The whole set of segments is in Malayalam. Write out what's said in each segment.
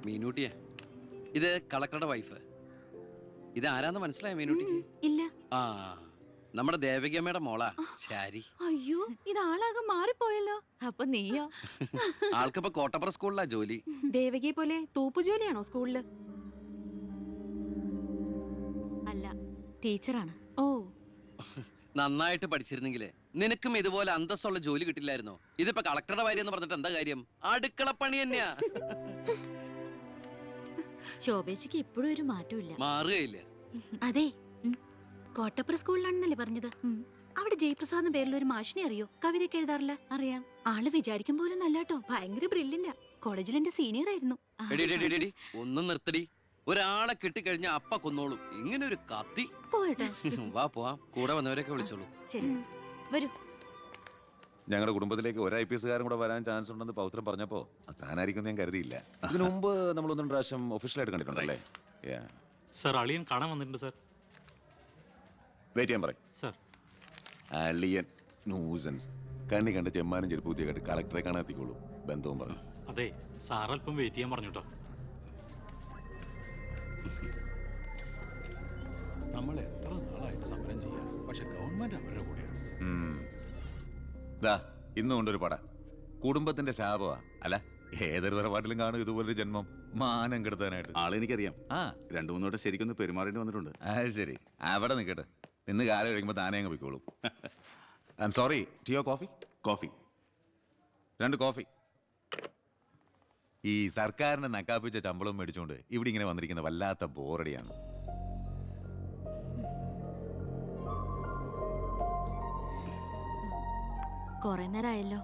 മീനൂട്ടിയെ, ഇത് കളക്ടറുടെ വൈഫ്. ഇത് ആരാന്ന് മനസ്സിലായ മീനൂട്ടിക്ക്? ഇല്ല. ആ, നമ്മുടെ ദേവകിയമ്മയുടെ മോളാ ശാരി. അയ്യോ, ഇത് ആളാകെ മാറിപ്പോയല്ലോ. അപ്പൊ നീയോ? ആൾക്കിപ്പോ കോട്ടപ്പുറ സ്കൂളിലാ ജോലി. ദേവകിയെ പോലെ തൂപ്പു ജോലിയാണോ സ്കൂളില്? അല്ല, ടീച്ചറാണ്. ഓ, നന്നായിട്ട് പഠിച്ചിരുന്നെങ്കിലേ നിനക്കും ഇതുപോലെ അന്തസ്സുള്ള ജോലി കിട്ടില്ലായിരുന്നോ? ഇതിപ്പോ കളക്ടറുടെ ഭാര്യ എന്ന് പറഞ്ഞിട്ട് എന്താ കാര്യം? അടുക്കളപ്പണി തന്നെയാ. ശോഭേച്ചിക്ക് ഇപ്പോഴും ഒരു മാറ്റമില്ല. മാറുകയില്ല. അതെ, കോട്ടപ്പുറ സ്കൂളിലാണെന്നല്ലേ പറഞ്ഞത്? അവിടെ ജയപ്രസാദ് പേരിൽ ഒരു മാഷിനെ അറിയോ? കവിതയൊക്കെ എഴുതാറില്ല. അറിയാം. ആള് വിചാരിക്കും പോലെ നല്ലാട്ടോ, ഭയങ്കര ബ്രില്യന്റാ. കോളേജിൽ എന്റെ സീനിയർ ആയിരുന്നു. ഒന്നും നിർത്തടി. ഒരാളെ കിട്ടിക്കഴിഞ്ഞ അപ്പ കൊന്നോളും. ഇങ്ങനെ ഒരു കത്തി. പോയട്ടെ. വാ പോവാം, കൂടെ വന്നവരൊക്കെ വിളിച്ചോളൂ. ശരി, വരൂ. ഞങ്ങളുടെ കുടുംബത്തിലേക്ക് ഒരു IPS കാരൻ കൂടെ വരാൻ ചാൻസ് ഉണ്ടെന്ന് പൗത്രം പറഞ്ഞപ്പോ താനായിരിക്കും ഞാൻ കരുതിയില്ല. ഇതിനു മുമ്പ് നമ്മൾ ഒന്നും പ്രാവശ്യം ഒഫീഷ്യലായിട്ട് കണ്ടിട്ടുണ്ടല്ലേ? സർ, അളിയൻ കാണാൻ വന്നിട്ടുണ്ട് സർ. വെയിറ്റ് ചെയ്യാൻ പറയും സർ. അളിയൻ ന്യൂസൻസ്. കണ്ണി കണ്ട ചെമ്മാനും ചെരുപ്പൂത്തിയെ കണ്ട് കളക്ടറെ കാണാത്തിക്കോളൂ. ബന്ധവും പറഞ്ഞു. അതെ, സാർ അല്പം വെയിറ്റ് ചെയ്യാൻ പറഞ്ഞോട്ടോ. നമ്മൾ എത്ര നാളായിട്ട് സമരം ചെയ്യാം, പക്ഷെ ഗവൺമെന്റ് അവരുടെ കൂടെയാണ്. ഇന്നും കൊണ്ടൊരു പട കുടുംബത്തിന്റെ ശാപമാ. അല്ല, ഏതൊരു തറവാട്ടിലും കാണും ഇതുപോലൊരു ജന്മം. മാനം കെടുത്താനായിട്ട്. ആളെനിക്കറിയാം. 2-3 വട്ടം ശരിക്കൊന്ന് പെരുമാറേണ്ടി വന്നിട്ടുണ്ട്. ശരി, അവിടെ നിൽക്കട്ടെ. ഇന്ന് കാലം കഴിയുമ്പോൾ താനേ അങ്ങ് പോയിക്കോളൂ. I am sorry. ടീയോ കോഫി? Coffee 2 coffee. ഈ സർക്കാരിന് നക്കാപ്പിച്ച ശമ്പളം മേടിച്ചുകൊണ്ട് ഇവിടെ ഇങ്ങനെ വന്നിരിക്കുന്ന വല്ലാത്ത ബോറടിയാണ്. കൊറേ നേരമായല്ലോ.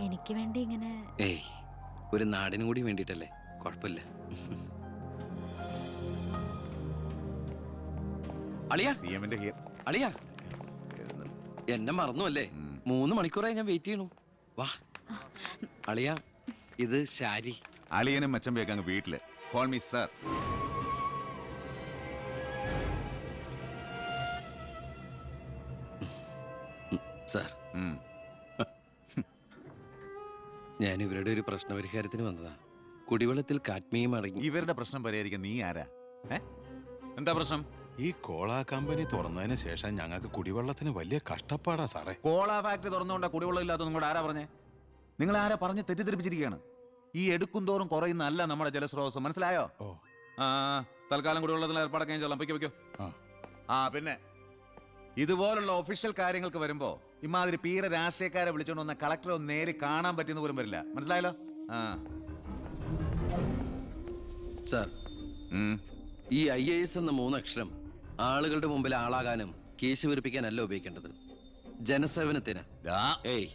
എനിക്ക് വേണ്ടി ഇങ്ങനെ. ഏയ്, ഒരു നാടിനും കൂടി വേണ്ടിട്ടല്ലേ. കുഴപ്പമില്ല. അളിയാ, CM-ന്റെ അളിയാ, എന്നെ മറന്നു അല്ലേ? 3 മണിക്കൂറായി ഞാൻ വെയിറ്റ് ചെയ്യണു. വാ അളിയാ, ഇത് ശാരി. അളിയനും മച്ചമ്പയൊക്കെ അങ്ങ് വീട്ടില്. Call me sir. സാർ, ഞാൻ ഇവരുടെ ഒരു പ്രശ്നപരിഹാരത്തിന് വന്നതാ. കുടിവെള്ളത്തിൽ കാഡ്മിയം അടങ്ങി. ഇവരുടെ പ്രശ്നം പരിഹരിക്കാൻ നീ ആരാ? എന്താ പ്രശ്നം? ഈ കോള കമ്പനി തുറന്നതിന് ശേഷം ഞങ്ങൾക്ക് കുടിവെള്ളത്തിന് വലിയ കഷ്ടപ്പാടാ സാറേ. കോള ഫാക്ടറി തുറന്നുകൊണ്ടാ കുടിവെള്ളം ഇല്ലാത്ത നിങ്ങളോട് ആരാ പറഞ്ഞേ? നിങ്ങൾ ആരാ പറഞ്ഞ് തെറ്റിദ്ധരിപ്പിച്ചിരിക്കുകയാണ്. ഈ എടുക്കും തോറും കുറയുന്നല്ല നമ്മുടെ ജലസ്രോതസ്. മനസ്സിലായോ? തൽക്കാലം കുടിവെള്ളത്തിൽ ഏർപ്പാടൊക്കെ ചെല്ലാം. പൊയ്ക്കോ. പിന്നെ ഇതുപോലുള്ള ഒഫീഷ്യൽ കാര്യങ്ങൾക്ക് വരുമ്പോ ഇമാതിരി പീര രാഷ്ട്രീയക്കാരെ വിളിച്ചോണ്ട് വന്ന കളക്ടറെ ഒന്ന് നേരി കാണാൻ പറ്റുന്ന പോലും വരില്ല. മനസ്സിലായല്ലോ? സാർ, ഈ IAS എന്ന 3 അക്ഷരം ആളുകളുടെ മുമ്പിൽ ആളാകാനും കേസ് വീർപ്പിക്കാനല്ല ഉപയോഗിക്കേണ്ടത്. ജനസേവനത്തിന്. ഏയ്,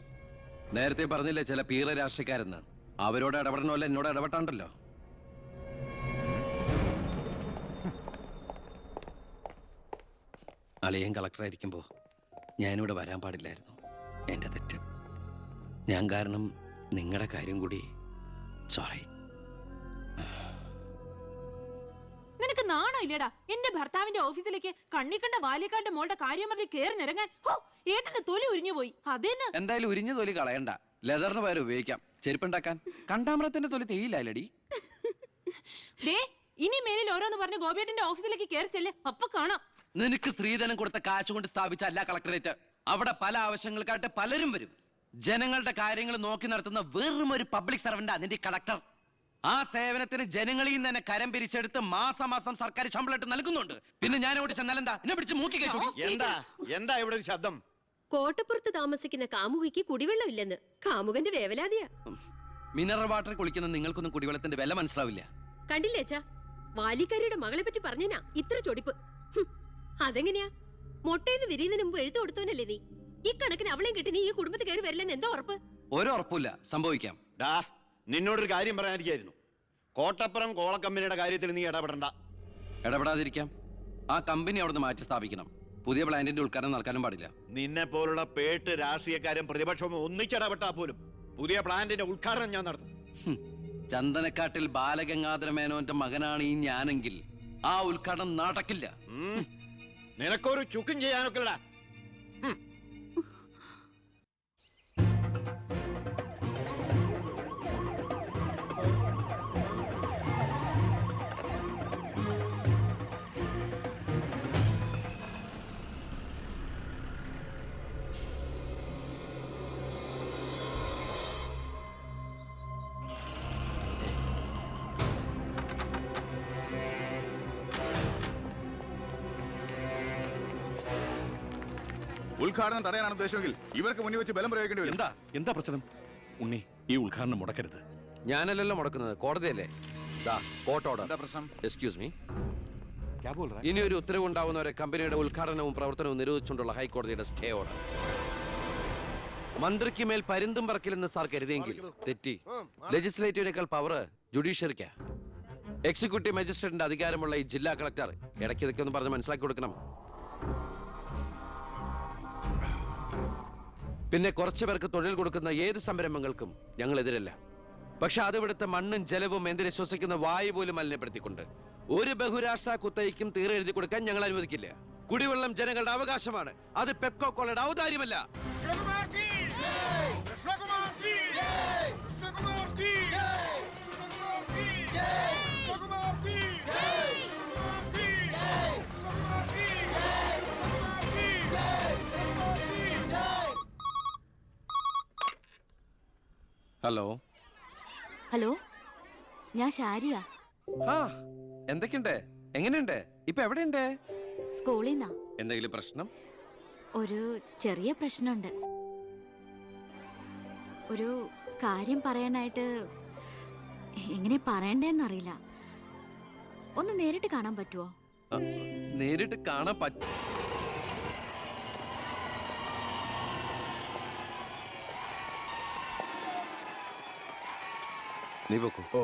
നേരത്തെ പറഞ്ഞില്ലേ ചില പീറ രാഷ്ട്രീയക്കാരെന്ന്. അവരോട് ഇടപെടണമല്ല, എന്നോട് ഇടപെട്ടാണ്ടല്ലോ. അളിയൻ കളക്ടറായിരിക്കുമ്പോൾ ഞാനിവിടെ വരാൻ പാടില്ലായിരുന്നു. എൻ്റെ തെറ്റ്. ഞാൻ കാരണം നിങ്ങളുടെ കാര്യം കൂടി. സോറി. നിനക്ക് നാണോ ഇല്ലടാ? എന്റെ ഭർത്താവിന്റെ ഓഫീസിലേക്ക് കണ്ണിക്കണ്ട വാലിക്കാരുടെ മോളുടെ കാര്യം പറഞ്ഞ് കേറി നിരങ്ങാൻ. ഏട്ടന്റെ തൊലി ഉരിഞ്ഞു പോയി. അതെന്നെ. എന്തായാലും ഉരിഞ്ഞ തൊലി കളയണ്ട. ലെതറിന് പകരം ഉപയോഗിക്കാം. ചെരുപ്പുണ്ടാക്കാൻ. കണ്ടാമറത്തിന്റെ തൊലി തേയില്ലടി. ഇനി മേലിൽ ഓരോന്ന് പറഞ്ഞ് ഗോപിയേട്ടന്റെ ഓഫീസിലേക്ക് കേറി ചെല്ലേ. അപ്പൊ കാണാം. നിനക്ക് സ്ത്രീധനം കൊടുത്ത കാശ് കൊണ്ട് സ്ഥാപിച്ച അല്ല കളക്ടറേറ്റ്. അവിടെ പല ആവശ്യങ്ങൾക്കായിട്ട് പലരും വരും. ജനങ്ങളുടെ കാര്യങ്ങൾ നോക്കി നടത്തുന്ന വെറും ഒരു പബ്ലിക് സർവന്റാ നിന്റെ കളക്ടർ. ആ സേവനത്തിന് ജനങ്ങളിൽ നിന്ന് തന്നെ കരം പിരിച്ചെടുത്ത് മാസം സർക്കാർ ശമ്പളമായിട്ട് നൽകുന്നുണ്ട്. പിന്നെ ഞാൻ ഓടി ചെന്നാലെന്താ? എന്നെ പിടിച്ച് മൂക്കി കയറ്റി. എന്താ ഇവിടെ ഒരു ശബ്ദം? കോട്ടപ്പുറത്ത് താമസിക്കുന്ന കാമുകിക്ക് കുടിവെള്ളമില്ലെന്ന് കാമുകന്റെ വേവലാതിയാ. മിനറൽ വാട്ടർ കുളിക്കുന്ന നിങ്ങൾക്കൊന്നും കുടിവെള്ളത്തിന്റെ വില മനസ്സിലാവില്ല. കണ്ടില്ലേച്ചാ, വാലിക്കാരിയുടെ മകളെ പറ്റി പറഞ്ഞനാ ഇത്ര ചൊടിപ്പ്. അതെങ്ങനെയാ? മൊട്ടേന്ന് വിരിയുന്നതിന് മുമ്പ് എഴുത്തു കൊടുത്തവനല്ലേ നീ? ഈ കണക്കിന് അവളെയും കിട്ടി നീ ഈ കുടുംബത്തിൽ കയറി വരില്ലെന്ന് എന്തോ ഉറപ്പ്? ഒരു ഉറപ്പില്ല. സംഭവിക്കാം. നിന്നോടൊരു കാര്യം പറയാനിരിക്കായിരുന്നു. കോട്ടപ്പുറം കോള കമ്പനിയുടെ കാര്യത്തിൽ നീ ഇടപെടണ്ട. ഇടപെടാതിരിക്കാം. ആ കമ്പനി അവിടുന്ന് മാറ്റി സ്ഥാപിക്കണം. പുതിയ പ്ലാന്റിന്റെ ഉദ്ഘാടനം നടക്കാനും പാടില്ല. നിന്നെ പോലുള്ള പേട്ട് രാഷ്ട്രീയക്കാരും പ്രതിപക്ഷവും ഒന്നിച്ചിടപെട്ടാ പോലും പുതിയ പ്ലാന്റിന്റെ ഉദ്ഘാടനം ഞാൻ നടത്തും. ചന്ദനക്കാട്ടിൽ ബാലഗംഗാധര മേനോന്റെ മകനാണ് ഈ ഞാനെങ്കിൽ ആ ഉദ്ഘാടനം നടക്കില്ല. നിനക്കൊരു ചുക്കും ചെയ്യാനൊക്കെടാ. ഉദ്ഘാടനം തടയാനാണ് ഉദ്ദേശമെങ്കിൽ ഇവർക്ക് മുന്നിൽ വെച്ച് ബലം പ്രയോഗിക്കേണ്ടി വരും. എന്താ പ്രശ്നം? ഉണ്ണി, ഈ ഉദ്ഘാടനം മുടക്കരുത്. ഞാനല്ലല്ലോ മുടക്കുന്നത്, കോടതിയല്ലേ. Court order. എന്താ പ്രശ്നം? Excuse me. ഇനി ഒരു ഉത്തരവ് ഉണ്ടാവുന്നവരെ കമ്പനിയുടെ ഉദ്ഘാടനവും പ്രവർത്തനവും നിരോധിച്ചുകൊണ്ടുള്ള ഹൈക്കോടതിയുടെ സ്റ്റേ ഓർഡർ. മന്ത്രിക്ക് മേൽ പരുന്തും പറക്കില്ലെന്ന് സാർ കരുതിയെങ്കിൽ തെറ്റി. ലെജിസ്ലേറ്റീവിനേക്കാൾ പവർ ജുഡീഷ്യറിക്കാ. എക്സിക്യൂട്ടീവ് മജിസ്ട്രേറ്റിന്റെ അധികാരമുള്ള ഈ ജില്ലാ കളക്ടർ ഇടയ്ക്ക് ഇതൊക്കെ ഒന്ന് പറഞ്ഞ് മനസ്സിലാക്കി കൊടുക്കണം. പിന്നെ കുറച്ചു പേർക്ക് തൊഴിൽ കൊടുക്കുന്ന ഏത് സംരംഭങ്ങൾക്കും ഞങ്ങൾ എതിരല്ല. പക്ഷെ അത് ഇവിടുത്തെ മണ്ണും ജലവും എന്തിനെ ശ്വസിക്കുന്ന വായു പോലും മലിനപ്പെടുത്തിക്കൊണ്ട് ഒരു ബഹുരാഷ്ട്ര കുത്തയ്ക്കും തീരെ എഴുതി കൊടുക്കാൻ ഞങ്ങൾ അനുവദിക്കില്ല. കുടിവെള്ളം ജനങ്ങളുടെ അവകാശമാണ്, അത് പെപ്കോ കോളയുടെ ഔദാര്യമല്ല. ഹലോ ഹലോ, ഞാൻ ഷാരിയ. ആ എന്തൊക്കെയുണ്ട്? എങ്ങനെയുണ്ട്? ഇപ്പൊ എവിടെയുണ്ട്? സ്കൂളിൽ നിന്നാ. എന്തെങ്കിലും പ്രശ്നം? ഒരു ചെറിയ പ്രശ്നമുണ്ട്. ഒരു കാര്യം പറയാനായിട്ട് എങ്ങനെ പറയണ്ടേന്നറിയില്ല. ഒന്ന് നേരിട്ട് കാണാൻ പറ്റുമോ? നേരിട്ട് കാണാൻ പറ്റും. നീ പോക്കോ. ഓ,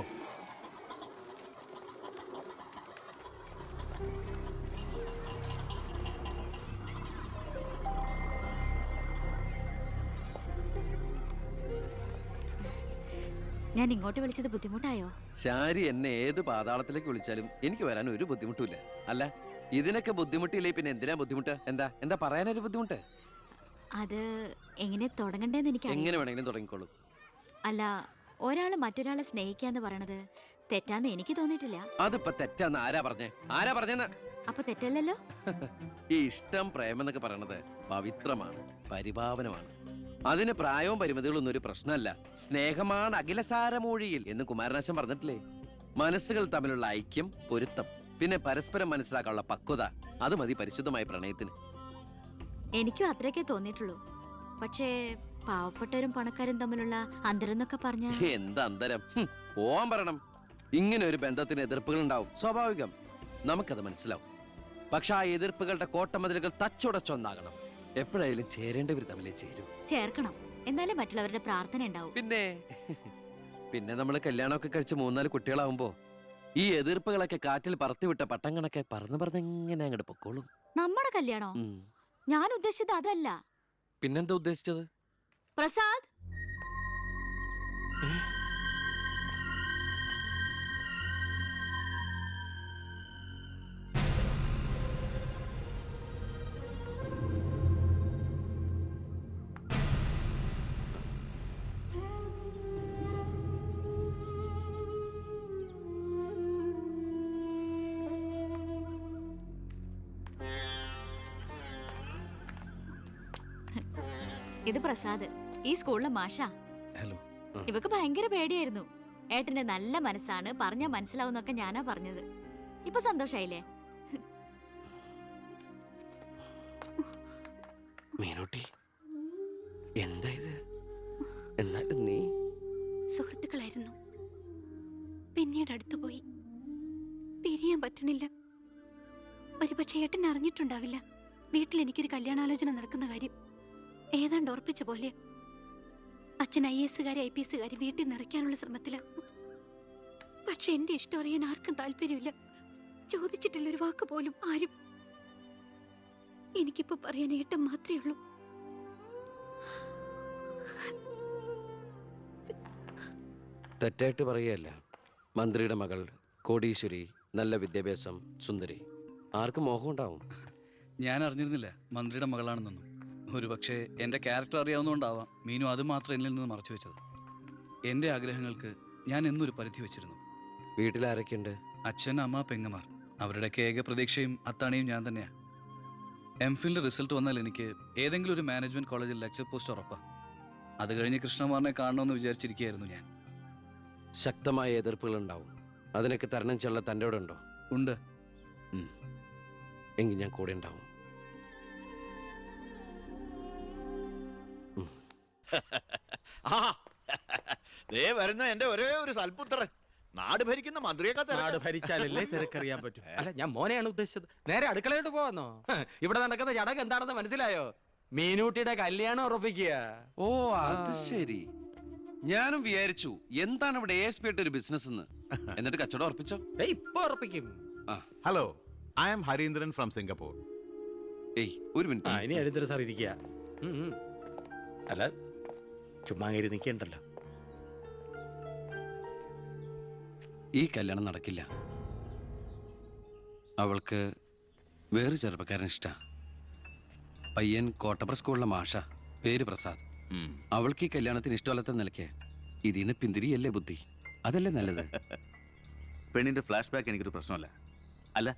ഞാൻ ഇങ്ങോട്ട് വിളിച്ചത് ബുദ്ധിമുട്ടായോ? ശാരി എന്നെ ഏത് പാതാളത്തിലേക്ക് വിളിച്ചാലും എനിക്ക് വരാൻ ഒരു ബുദ്ധിമുട്ടില്ല. അല്ല, ഇതിനൊക്കെ ബുദ്ധിമുട്ടില്ലേ പിന്നെ എന്തിനാ ബുദ്ധിമുട്ട്? എന്താ എന്താ പറയാനൊരു ബുദ്ധിമുട്ട്? അത് എങ്ങനെ തുടങ്ങണ്ടേന്ന് എനിക്ക് എങ്ങനെ വേണമെങ്കിലും തുടങ്ങിക്കോളൂ. അല്ല, ഒരാള് മറ്റൊരാളെ സ്നേഹിക്കാന്ന് പറയണത് തെറ്റാന്ന് എനിക്ക് തോന്നിയിട്ടില്ല. അതിപ്പോ തെറ്റാന്ന് ആരാ പറഞ്ഞേ? ആരാ പറഞ്ഞെന്ന്? അപ്പൊ തെറ്റല്ലല്ലോ. ഈ ഇഷ്ടം പ്രേമം എന്നൊക്കെ പറയണത് പവിത്രമാണ്, പരിപാവനമാണ്. അതിന് പ്രായവും പരിമിതികളൊന്നും ഒരു പ്രശ്നമല്ല. സ്നേഹമാണ് അഖിലസാരമൂഴിയിൽ എന്ന് കുമാരനാശൻ പറഞ്ഞിട്ടില്ലേ? മനസ്സുകൾ തമ്മിലുള്ള ഐക്യം, പൊരുത്തം, പിന്നെ പരസ്പരം മനസ്സിലാക്കാനുള്ള പക്വത, അത് മതി പരിശുദ്ധമായ പ്രണയത്തിന്. എനിക്കും അത്രയൊക്കെ തോന്നിയിട്ടുള്ളൂ. പക്ഷേ പാവപ്പെട്ടവരും പണക്കാരും തമ്മിലുള്ള അന്തരം എന്നൊക്കെ പറഞ്ഞ എന്താ അന്തരം? പോവാൻ പറയണം. ഇങ്ങനെ ഒരു ബന്ധത്തിന് എതിർപ്പുകൾ ഉണ്ടാവും, സ്വാഭാവികം. നമുക്കത് മനസ്സിലാവും. പക്ഷെ ആ എതിർപ്പുകളുടെ കോട്ടമതിലുകൾ തച്ചുടച്ചൊന്നാകണം. എപ്പോഴായാലും ചേരേണ്ടവർ തമ്മിലേ ചേരൂ. ചേർക്കണം, എന്നാലേ മറ്റുള്ളവരുടെ പ്രാർത്ഥന ഉണ്ടാവും. പിന്നെ നമ്മൾ കല്യാണമൊക്കെ കഴിച്ച് 3-4 കുട്ടികളാവുമ്പോ ഈ എതിർപ്പുകളൊക്കെ കാറ്റിൽ പറത്തിവിട്ട പട്ടം കണക്കെ പറന്ന് എങ്ങനെ അങ്ങോട്ട് പൊക്കോളും. നമ്മുടെ കല്യാണോ? ഞാൻ ഉദ്ദേശിച്ചത് അതല്ല. പിന്നെന്താ ഉദ്ദേശിച്ചത്? പ്രസാദ്, ഇത് പ്രസാദ്, ഈ സ്കൂളിലെ മാഷാ. ഹലോ. ഇവക്ക് ഭയങ്കര പേടിയായിരുന്നു. ഏട്ടന്റെ നല്ല മനസ്സാണ്, പറഞ്ഞാ മനസ്സിലാവുന്നൊക്കെ ഞാനാ പറഞ്ഞത്. ഇപ്പൊ സന്തോഷായില്ലേ? മീനൂട്ടി, എന്താ ഇത്? എന്നാലും നീ സുഹൃത്തുക്കളായിരുന്നു, പിന്നീട് അടുത്തുപോയി. പിരിയാൻ പറ്റണില്ല. ഒരുപക്ഷെ ഏട്ടൻ അറിഞ്ഞിട്ടുണ്ടാവില്ല വീട്ടിൽ എനിക്കൊരു കല്യാണാലോചന നടക്കുന്ന കാര്യം. ഏതാണ്ട് ഉറപ്പിച്ച പോലെ അച്ഛൻ IAS IPS വീട്ടിൽ നിറയ്ക്കാനുള്ള ശ്രമത്തില. പക്ഷെ എന്റെ ഇഷ്ടം അറിയാൻ ആർക്കും താല്പര്യമില്ല. ചോദിച്ചിട്ടില്ല ഒരു വാക്ക് പോലും ആരും. എനിക്കിപ്പോ പറയാൻ ഏട്ടൻ മാത്രമേ ഉള്ളൂ. തെറ്റായിട്ട് പറയുകയല്ല. മന്ത്രിയുടെ മകൾ, കോടീശ്വരി, നല്ല വിദ്യാഭ്യാസം, സുന്ദരി, ആർക്കും മോഹം ഉണ്ടാവും. ഞാൻ അറിഞ്ഞിരുന്നില്ല മന്ത്രിയുടെ മകളാണെന്നൊന്നും. ഒരു പക്ഷേ എൻ്റെ ക്യാരക്ടർ അറിയാവുന്നതുകൊണ്ടാവാം മീനു അത് മാത്രം എന്നിൽ നിന്ന് മറച്ചു വെച്ചത്. എൻ്റെ ആഗ്രഹങ്ങൾക്ക് ഞാൻ എന്നൊരു പരിധി വെച്ചിരുന്നു. വീട്ടിലാരൊക്കെയുണ്ട്? അച്ഛൻ, അമ്മ, പെങ്ങമാർ. അവരുടെയൊക്കെ ഏക പ്രതീക്ഷയും അത്താണിയും ഞാൻ തന്നെയാണ്. MPhilന്റെ റിസൾട്ട് വന്നാൽ എനിക്ക് ഏതെങ്കിലും ഒരു മാനേജ്മെന്റ് കോളേജിൽ ലെക്ചർ പോസ്റ്റ് ഉറപ്പാ. അത് കഴിഞ്ഞ് കൃഷ്ണകുമാറിനെ കാണണമെന്ന് വിചാരിച്ചിരിക്കുകയായിരുന്നു ഞാൻ. ശക്തമായ എതിർപ്പുകൾ ഉണ്ടാവും. അതിനൊക്കെ തരണം ചെയ്യാനുള്ള തൻ്റെ കൂടെ ഉണ്ടോ? ഉണ്ട്. എങ്കിൽ ഞാൻ കൂടെ ഉണ്ടാവും. ആ ദേ വരുന്ന എന്റെ ഒരേ ഒരു സൽപുത്രൻ. നാട് ഭരിക്കുന്ന മന്ത്രിയൊക്കെ നാട് ഭരിച്ചാലല്ലേ തിരക്കറിയാൻ പറ്റും. അല്ല, ഞാൻ മോനെയാണ് ഉദ്ദേശിച്ചത്. നേരെ അടുക്കളയോട്ട് പോവാന്നോ? ഇവിടെ നടക്കുന്ന ചടങ്ങ് എന്താണെന്ന് മനസ്സിലായോ? മീനൂട്ടിയുടെ കല്യാണം ഉറപ്പിക്കുക. ഓ അത് ശരി. ഞാനും വിചാരിച്ചു എന്താണ് ഇവിടെ ASP ആയിട്ട് ഒരു ബിസിനസ് എന്ന്. എന്നിട്ട് കച്ചവടം ഉറപ്പിച്ചോ? ഇപ്പൊ ഉറപ്പിക്കും. Hello, I am Harindran from Singapore. ഏയ് ഒരു മിനിറ്റ്. ഇനി ഹരീന്ദ്രൻ സാർ ഇരിക്കുക. അല്ല, ചുമ്മാ കയറി നിൽക്കണ്ടല്ലോ. ഈ കല്യാണം നടക്കില്ല. അവൾക്ക് വേറെ ചെറുപ്പക്കാരൻ ഇഷ്ട. പയ്യൻ കോട്ടപ്പുറ സ്കൂളിലെ മാഷ, പേര് പ്രസാദ്. അവൾക്ക് ഈ കല്യാണത്തിന് ഇഷ്ടമല്ലാത്ത നിലയ്ക്ക് ഇതിന്ന് പിന്തിരിയല്ലേ ബുദ്ധി. അതല്ലേ നല്ലത്. പെണ്ണിന്റെ ഫ്ലാഷ് ബാക്ക് എനിക്കൊരു പ്രശ്നമല്ല. അല്ല,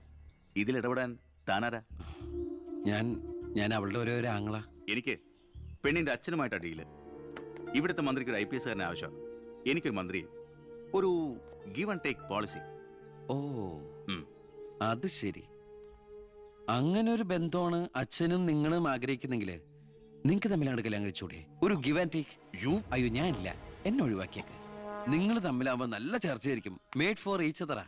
ഇതിൽ ഇടപെടാൻ താനാരാ? ഞാൻ അവളുടെ ഒരു ആങ്ങള. എനിക്ക് പെണ്ണിന്റെ അച്ഛനുമായിട്ടാ ഡീല്. ഇവിടുത്തെ മന്ത്രിക്ക് ഒരു IPS കാരനെ ആവശ്യം. എനിക്കൊരു മന്ത്രി, ഒരു ഗീവ് ആൻഡ് ടേക്ക് പോളിസി. ഓ അത് ശരി. അങ്ങനെ ഒരു ബന്ധമാണ് അച്ഛനും നിങ്ങളും ആഗ്രഹിക്കുന്നെങ്കിൽ നിങ്ങൾക്ക് തമ്മിലാണ് കല്യാണം കഴിച്ചൂടെ? ഒരു ഗിവ് ആൻഡ് ടേക്ക്. അയ്യോ ഞാനില്ല, എന്നെ ഒഴിവാക്കിയേക്ക്. നിങ്ങൾ തമ്മിലാവുമ്പോ നല്ല ചർച്ചയായിരിക്കും. മേഡ് ഫോർ ഈച്ച് അതറാ.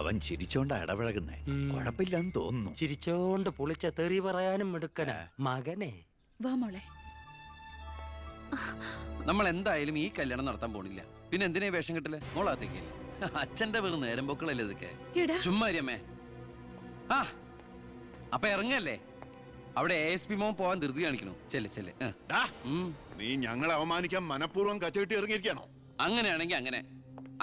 അവൻ ചിരിച്ചോണ്ടാ ഇടപഴകുന്നേ. കുഴപ്പമില്ലെന്ന് തോന്നുന്നു. ചിരിച്ചോണ്ട് പൊളിച്ച തെറി പറയാനും എടുക്കണ മകനെ. വാ മോളെ. നമ്മൾ എന്തായാലും ഈ കല്യാണം നടത്താൻ പോണില്ല. പിന്നെ എന്തിനാ വേഷം കിട്ടില്ല? മോളാത്തേക്ക് അച്ഛന്റെ വെറും നേരം പൊക്കളല്ലേ ഇതൊക്കെ. ചുമ്മാരിയമ്മേ. ആ അപ്പൊ ഇറങ്ങല്ലേ. അവിടെ ASP മോൻ പോവാൻ ധൃതി കാണിക്കണു. ചെല്ലെ. നീ ഞങ്ങളെ അവമാനിക്കാൻ മനഃപൂർവ്വം കച്ചകെട്ടി ഇറങ്ങിയിരിക്കണോ? അങ്ങനെയാണെങ്കിൽ അങ്ങനെ.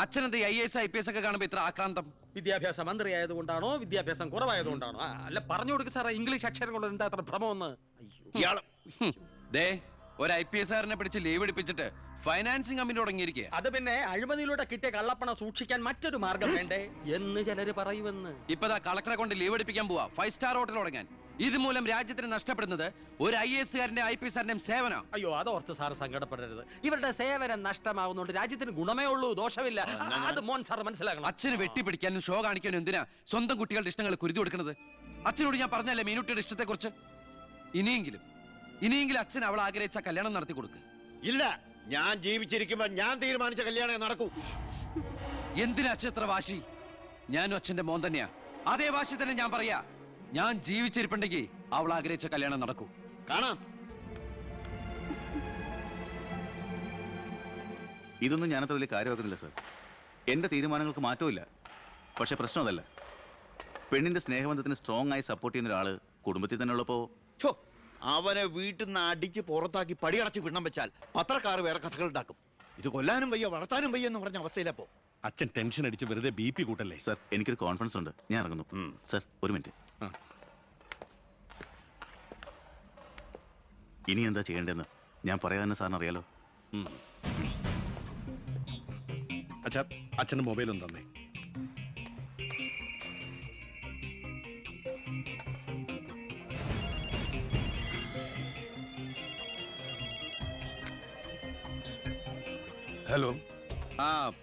അച്ഛനെന്ത് IAS IPS ഒക്കെ കാണുമ്പോ ഇത്ര ആക്രാന്തം? വിദ്യാഭ്യാസ മന്ത്രി ആയതുകൊണ്ടാണോ, വിദ്യാഭ്യാസം കുറവായതുകൊണ്ടാണോ? അല്ല, പറഞ്ഞു കൊടുക്ക സാറേ, ഇംഗ്ലീഷ് അക്ഷരം കൊണ്ട് എന്താ അത്ര ഭ്രമമെന്ന്. ദേ ഒരു IPS കാരനെ പിടിച്ച് ലീവ് എടുപ്പിച്ചിട്ട് ഫൈനാൻസിങ് കമ്പനി തുടങ്ങിയിരിക്കുക. അത് പിന്നെ അഴിമതിയിലൂടെ കിട്ടിയ കള്ളപ്പണം സൂക്ഷിക്കാൻ മറ്റൊരു മാർഗം വേണ്ടേ എന്ന് ചിലര് പറയുമെന്ന്. ഇപ്പതാ കളക്ടറെ കൊണ്ട് ലീവ് എടുപ്പിക്കാൻ പോവാ 5 സ്റ്റാർ ഹോട്ടൽ തുടങ്ങാൻ. ഇതുമൂലം രാജ്യത്തിന് നഷ്ടപ്പെടുന്നത് ഒരു IAS കാരന്റെ IPS കാരന്റെയും സേവനം. അയ്യോ, അതോർത്ത് സാറ് സങ്കടപ്പെടരുത്. ഇവരുടെ സേവനം നഷ്ടമാകുന്നോണ്ട് രാജ്യത്തിന് ഗുണമേ ഉള്ളൂ, ദോഷമില്ല. അത് മോൻ സാർ മനസ്സിലാക്കണം. അച്ഛന് വെട്ടിപ്പിടിക്കാനും ഷോ കാണിക്കാനും എന്തിനാ സ്വന്തം കുട്ടികളുടെ ഇഷ്ടങ്ങൾ കുരുതി കൊടുക്കുന്നത്? അച്ഛനോട് ഞാൻ പറഞ്ഞല്ലേ മീനുട്ടിയുടെ ഇഷ്ടത്തെ കുറിച്ച്. ഇനിയെങ്കിലും അച്ഛൻ അവൾ ആഗ്രഹിച്ച കല്യാണം നടത്തി കൊടുക്ക്. ഇല്ല, ഞാൻ ജീവിച്ചിരിക്കുമ്പോ ഞാൻ തീരുമാനിച്ച കല്യാണം നടക്കൂ. എന്തിനാ അച്ഛൻ എത്ര വാശി? ഞാനും അച്ഛന്റെ മോൻ തന്നെയാ. അതേ വാശി തന്നെ ഞാൻ പറയാ. ഞാൻ ജീവിച്ചിരിപ്പുണ്ടെങ്കിൽ അവൾ ആഗ്രഹിച്ച കല്യാണം നടക്കൂ. കാണാം. ഇതൊന്നും ഞാനത്ര വലിയ കാര്യമാക്കുന്നില്ല സർ. എന്റെ തീരുമാനങ്ങൾക്ക് മാറ്റമില്ല. പക്ഷെ പ്രശ്നം അതല്ല. പെണ്ണിന്റെ സ്നേഹബന്ധത്തിന് സ്ട്രോങ് ആയി സപ്പോർട്ട് ചെയ്യുന്ന ഒരാള് കുടുംബത്തിൽ തന്നെ ഉള്ളപ്പോ അവനെ വീട്ടിൽ നിന്ന് അടിച്ച് പുറത്താക്കി പടിയടച്ച് പിണ്ണം വെച്ചാൽ പത്രക്കാർ വേറെ കഥകൾ ഉണ്ടാക്കും. ഇത് കൊല്ലാനും വയ്യ വളർത്താനും വയ്യ എന്ന് പറഞ്ഞ അവസ്ഥയിലപ്പോ അച്ഛൻ ടെൻഷൻ അടിച്ച് വെറുതെ BP കൂട്ടല്ലേ. സർ, എനിക്കൊരു കോൺഫിഡൻസ് ഉണ്ട്. ഞാൻ ഇറങ്ങുന്നു. സർ, ഒരു മിനിറ്റ്. ഇനി എന്താ ചെയ്യേണ്ടതെന്ന് ഞാൻ പറയാതെ സാറിന് അറിയാലോ. അച്ഛാ, അച്ഛൻ്റെ മൊബൈലൊന്നും തന്നേ. ഹലോ.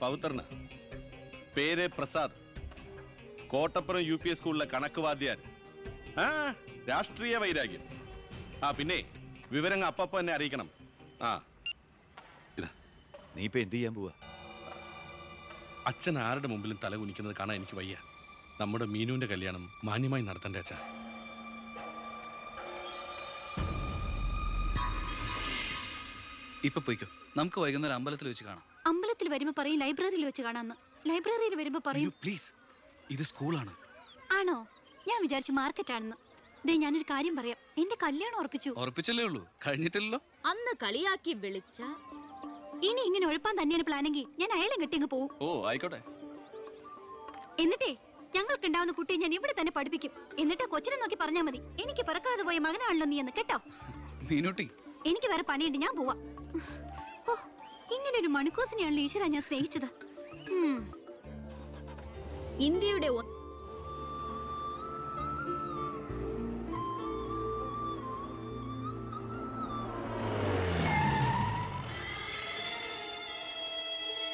പവിത്രന് പേര് പ്രസാദ്. കോട്ടപ്പുറം UP സ്കൂളിലെ കണക്ക് വാദ്യാർ. രാഷ്ട്രീയ വൈരാഗ്യം. പിന്നെ വിവരങ്ങൾ അപ്പപ്പോ എന്നെ അറിയിക്കണം. നീ ഇപ്പൊ എന്ത് ചെയ്യാൻ പോവാ? അച്ഛൻ ആരുടെ മുമ്പിലും തല കുനിക്കുന്നത് കാണാൻ എനിക്ക് വയ്യ. നമ്മുടെ മീനുവിന്റെ കല്യാണം മാന്യമായി നടത്തണ്ടേ അച്ഛാ? ഇപ്പൊ പോയിക്കോ. നമുക്ക് വൈകുന്നേരം അമ്പലത്തിൽ വെച്ച് കാണാം. അമ്പലത്തിൽ വരുമ്പോ പറയും ലൈബ്രറിയിൽ വെച്ച് കാണാന്ന്. ലൈബ്രറിയിൽ വരുമ്പോ പറയും പ്ലീസ്, ഇത് സ്കൂളാണ്. ആണോ? ഞാൻ വിചാരിച്ചു മാർക്കറ്റ് ആണെന്ന്. ദേ, ഞാനൊരു കാര്യം പറയാം. എന്റെ കല്യാണം ഉറപ്പിച്ചല്ലേ ഉള്ളൂ, കഴിഞ്ഞിട്ടില്ലല്ലോ. അന്ന് കളിയാക്കി വിളിച്ച ഇനി ഇങ്ങനെ ഒഴിപ്പാൻ തന്നെയാണ് പ്ലാനെങ്കിൽ ഞാൻ അയാളെ കെട്ടി അങ്ങ് പോവും. ഓ ആയിക്കോട്ടെ. എന്നിട്ടേ ഞങ്ങൾക്ക് ഉണ്ടാവുന്ന കുട്ടിയെ ഞാൻ ഇവിടെ തന്നെ പഠിപ്പിക്കും. എന്നിട്ട് കൊച്ചിനെ നോക്കി പറഞ്ഞാൽ മതി, എനിക്ക് പിറക്കാതെ പോയ മകനാണല്ലോ നീ എന്ന്. കേട്ടോ മീനുട്ടി? എനിക്ക് വേറെ പണിയുണ്ട്, ഞാൻ പോവാ. ഓ, ഇങ്ങനെ ഒരു മണിക്കൂസിനെയാണല്ലോ ഈശ്വര ഞാൻ സ്നേഹിച്ചത്. ഇന്ത്യയുടെ